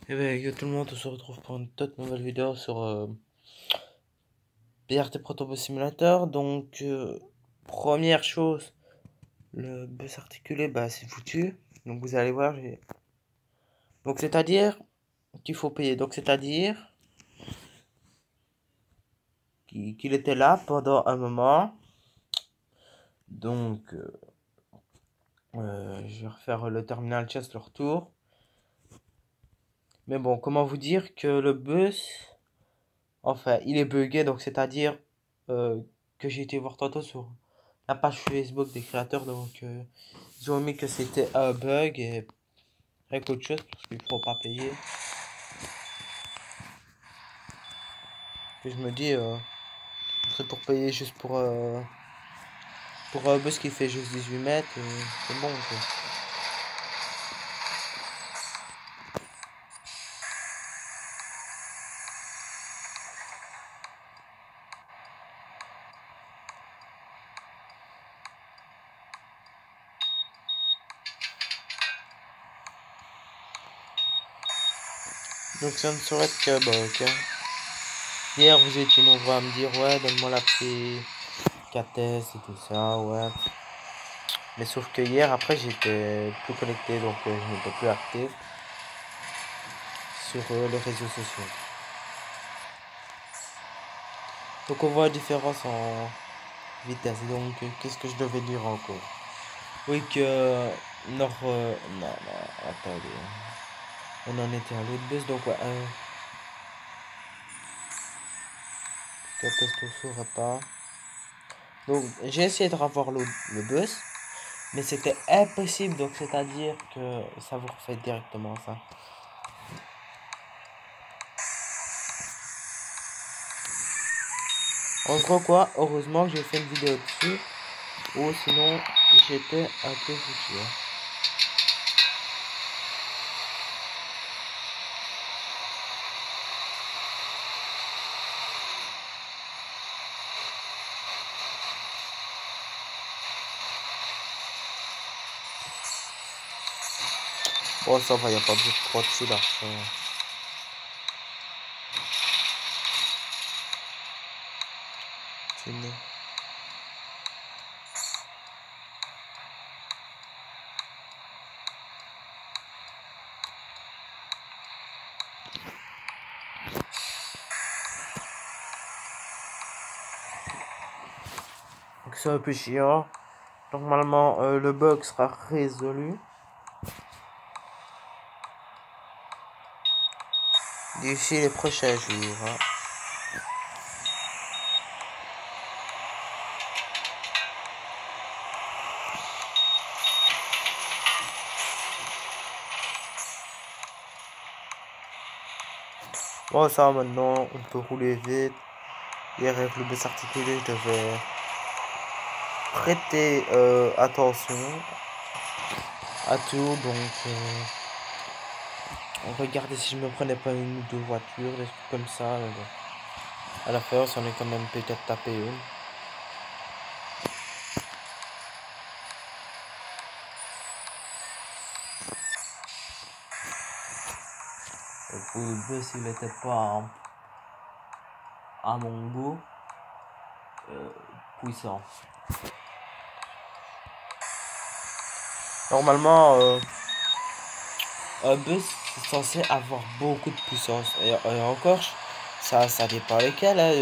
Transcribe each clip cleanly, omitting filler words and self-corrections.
Eh bien, yo tout le monde, on se retrouve pour une toute nouvelle vidéo sur BRT Proto Bus Simulator. Donc, première chose, le bus articulé, bah, c'est foutu. Donc, vous allez voir, donc, c'est-à-dire qu'il faut payer. Donc, c'est-à-dire qu'il était là pendant un moment. Donc, je vais refaire le terminal chest le retour. Mais bon, comment vous dire que le bus, enfin, il est bugué. Donc, c'est-à-dire que j'ai été voir tantôt sur la page Facebook des créateurs. Donc, ils ont mis que c'était un bug et avec autre chose parce qu'il faut pas payer. Et je me dis, c'est pour payer juste pour un bus qui fait juste 18 mètres, c'est bon quoi. Donc ça ne saurait être que bug. Hier vous étiez nombreux à me dire ouais donne-moi la petite KTS et tout ça, ouais. Mais sauf que hier après j'étais plus connecté donc je n'étais plus actif sur les réseaux sociaux. Donc on voit la différence en vitesse. Donc qu'est-ce que je devais dire encore? Oui que non, non, attendez. On en était à l'autre bus donc ouais. Catastrophe repas. Donc j'ai essayé de revoir le bus, mais c'était impossible. Donc c'est-à-dire que ça vous refait directement ça. En gros quoi, heureusement que j'ai fait une vidéo dessus, ou sinon j'étais un peu foutu. Bon ça va, y a pas besoin de trop dessus là. Fini. Donc c'est un peu chiant. Normalement le bug sera résolu d'ici les prochains jours. Bon ça maintenant on peut rouler vite. Hier avec le bus articulé je devais prêter attention à tout. Donc regardez si je me prenais pas une ou deux voitures, des trucs comme ça. À la fin c'en est quand même peut-être tapé une. Et pour le bus il était pas à mon goût puissant. Normalement un bus est censé avoir beaucoup de puissance et encore ça dépend lesquels hein,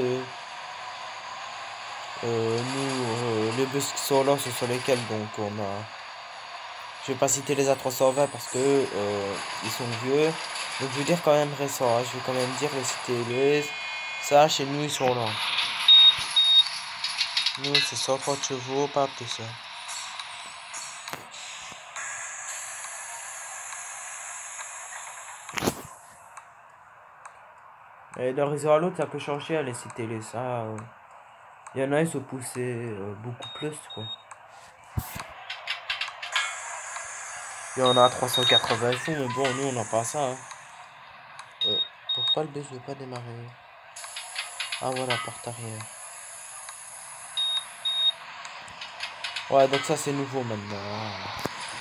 nous les bus qui sont là ce sont lesquels. Donc on a, je vais pas citer les A320 parce que ils sont vieux, donc je veux dire quand même récent hein. Je vais quand même dire les citer les ça chez nous ils sont là. Nous c'est 130 chevaux pas plus ça. Et d'un réseau à l'autre, ça peut changer à les citer les ça. Il y en a, ils se poussaient beaucoup plus, quoi. Il y en a 380 fous, mais bon, nous, on n'a pas ça. Hein. Pourquoi le bus ne veut pas démarrer? Ah, voilà, porte arrière. Ouais, donc ça, c'est nouveau maintenant. Hein.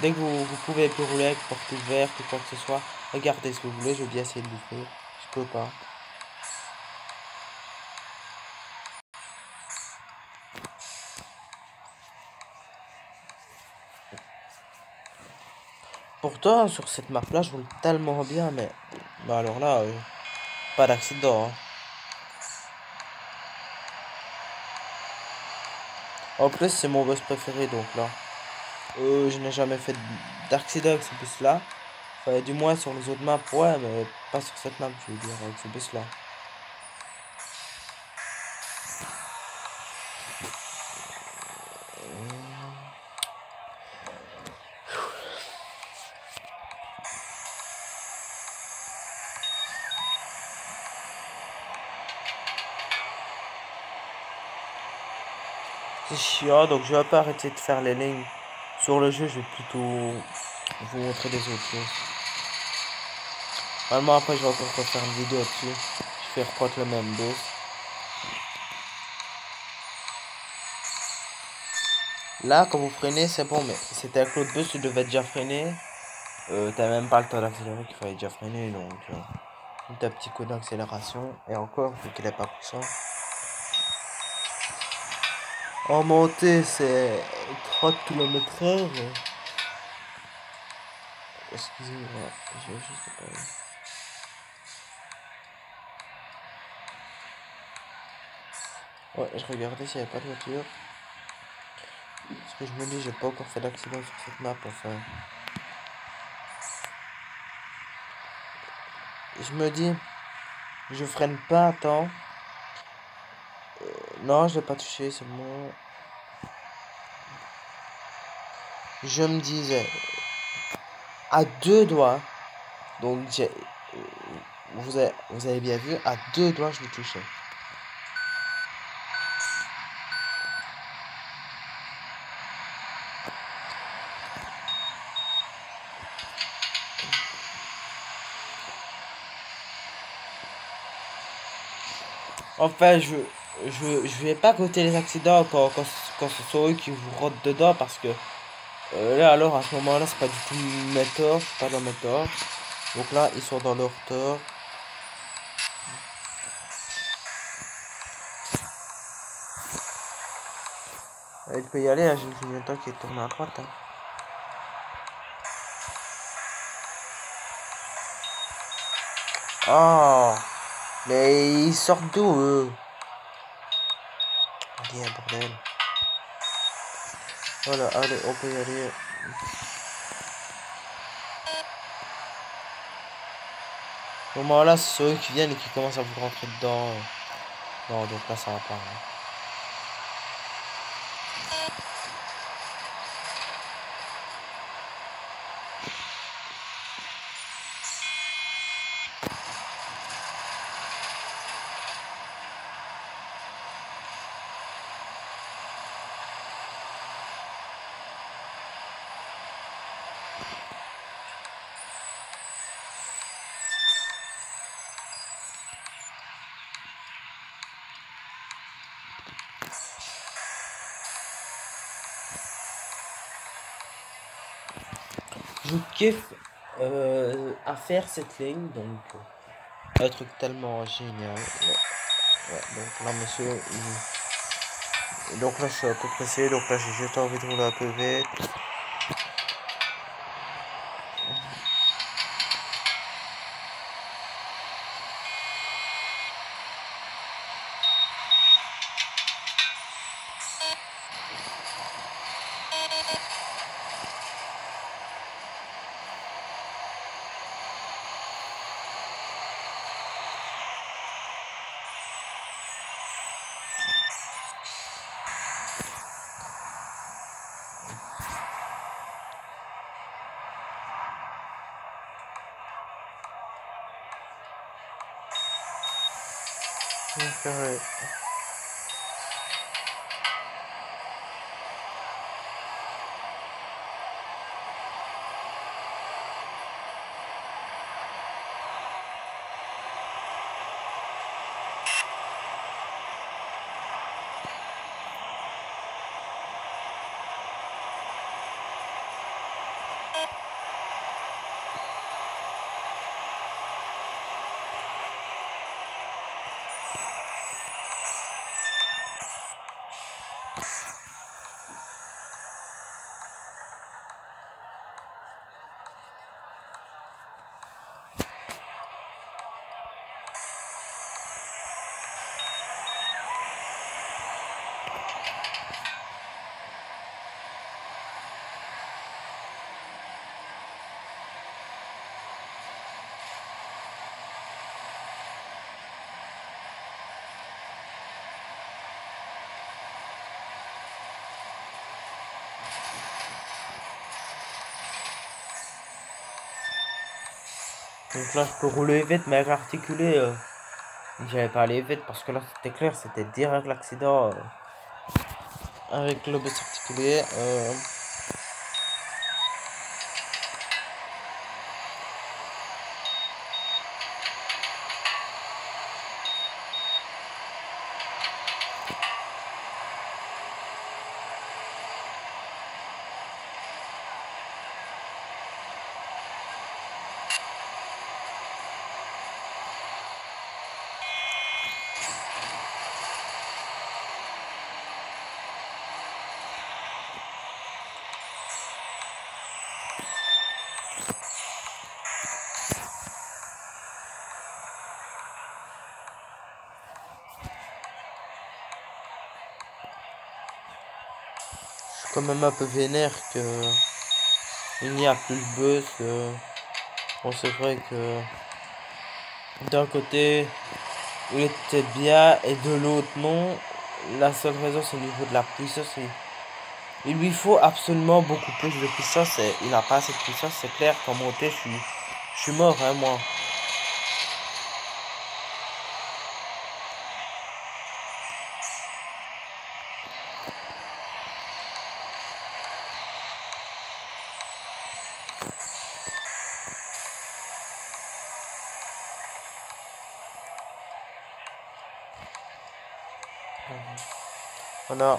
Dès que vous pouvez plus rouler avec porte ouverte ou quoi que ce soit, Regardez ce que vous voulez, je vais bien essayer de l'ouvrir. Je peux pas. Pourtant, sur cette map-là, je roule tellement bien, mais... Bah alors là, pas d'accident, hein. En plus, c'est mon boss préféré, donc là. Je n'ai jamais fait d'accident avec ce bus-là. Enfin, du moins sur les autres maps, ouais, mais pas sur cette map, je veux dire, avec ce bus-là. C'est chiant, donc je vais pas arrêter de faire les lignes sur le jeu, je vais plutôt vous montrer des autres choses. Normalement, après, je vais encore refaire une vidéo dessus. Je vais reprendre le même boss. Là, quand vous freinez, c'est bon, mais c'était avec l'autre bus, tu devais déjà freiner. T'as même pas le temps d'accélérer qu'il fallait déjà freiner, donc un petit coup d'accélération. Et encore, vu qu'il est pas puissant. En montée, c'est 30 km/h. Excusez-moi, je vais juste pas. Ouais, je regardais s'il n'y avait pas de voiture. Parce que je me dis, j'ai pas encore fait d'accident sur cette map, enfin. Je me dis, je freine pas à temps. Non, je l'ai pas touché, c'est bon. Je me disais, à deux doigts, donc vous avez bien vu, à deux doigts, je l'ai touché. Enfin, je vais pas compter les accidents quand ce sont eux qui vous rotent dedans parce que là, alors, à ce moment-là, c'est pas du tout mes torts, c'est pas dans mes torts. Donc là, ils sont dans leur tort. Il peut y aller, là, j'ai une clignotant qui est tourné à droite. Hein. Oh, mais ils sortent d'où, eux? Allez, un bordel. Voilà, allez, on peut y aller. Au moment là, c'est ceux qui viennent et qui commencent à vous rentrer dedans. Non, donc là, ça va pas. Hein. Je kiffe à faire cette ligne, donc un truc tellement génial. Ouais, donc là, monsieur, donc là, je suis un peu pressé, donc là, j'ai juste envie de rouler un peu vite. Ouais. Donc là, je peux rouler vite, mais articuler, j'avais pas aller vite parce que là, c'était clair, c'était direct l'accident avec le bus articulé. Je suis quand même un peu vénère que il n'y a plus le bus. Bon, c'est vrai que d'un côté, il était bien et de l'autre, non. La seule raison, c'est au niveau de la puissance. Il lui faut absolument beaucoup plus de puissance. Et il n'a pas assez de puissance, c'est clair. Qu'en montée, je suis mort, hein, moi.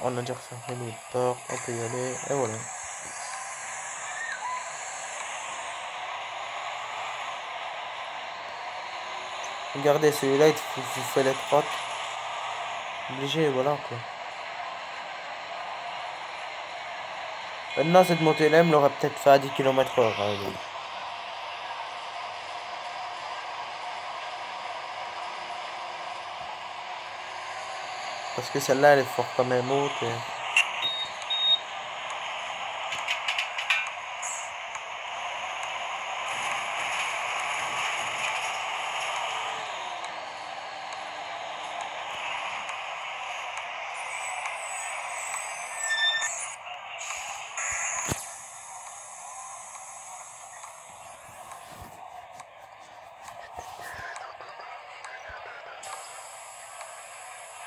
On a déjà refermé les portes, on peut y aller, et voilà. Regardez, celui-là, il vous fait les trottes. Obligé, voilà, quoi. Maintenant, cette montée-là, il me l'aurait peut-être fait à 10 km/h. Hein, lui. Parce que celle-là, elle est fort quand même haute.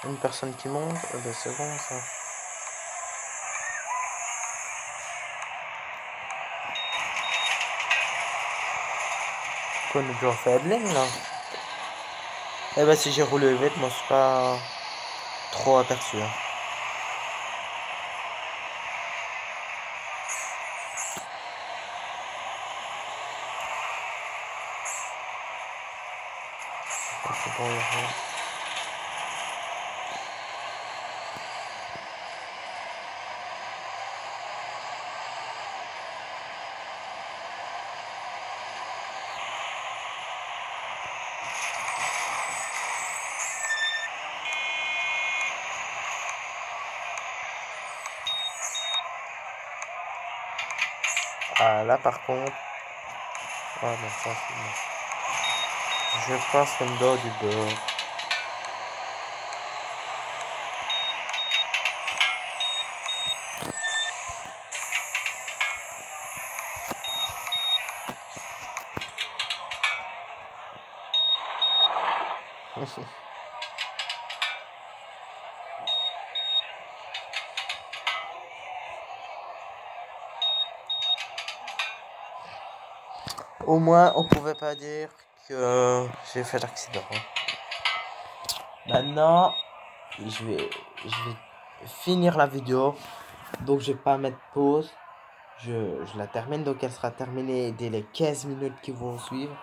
Une personne qui monte, ben c'est bon, ça. Pourquoi on a déjà fait Adeline, là? Eh ben, si j'ai roulé vite, moi, je suis pas trop aperçu. Hein. C'est bon, ah, là, par contre... Ah, non, ça, c'est bon. Je pense qu'elle me donne du beurre. Au moins, on pouvait pas dire que j'ai fait l'accident. Hein. Maintenant, je vais finir la vidéo. Donc, je vais pas mettre pause. Je la termine. Donc, elle sera terminée dès les 15 minutes qui vont suivre.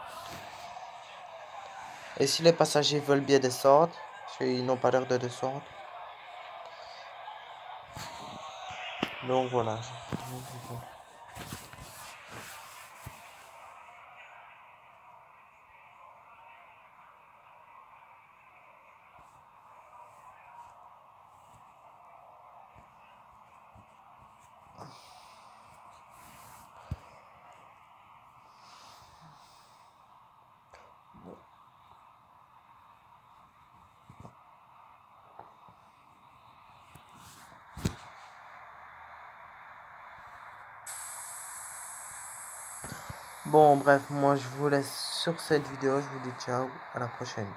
Et si les passagers veulent bien descendre, parce qu'ils n'ont pas l'air de descendre. Donc, voilà. Bon, bref, moi je vous laisse sur cette vidéo. Je vous dis ciao, à la prochaine.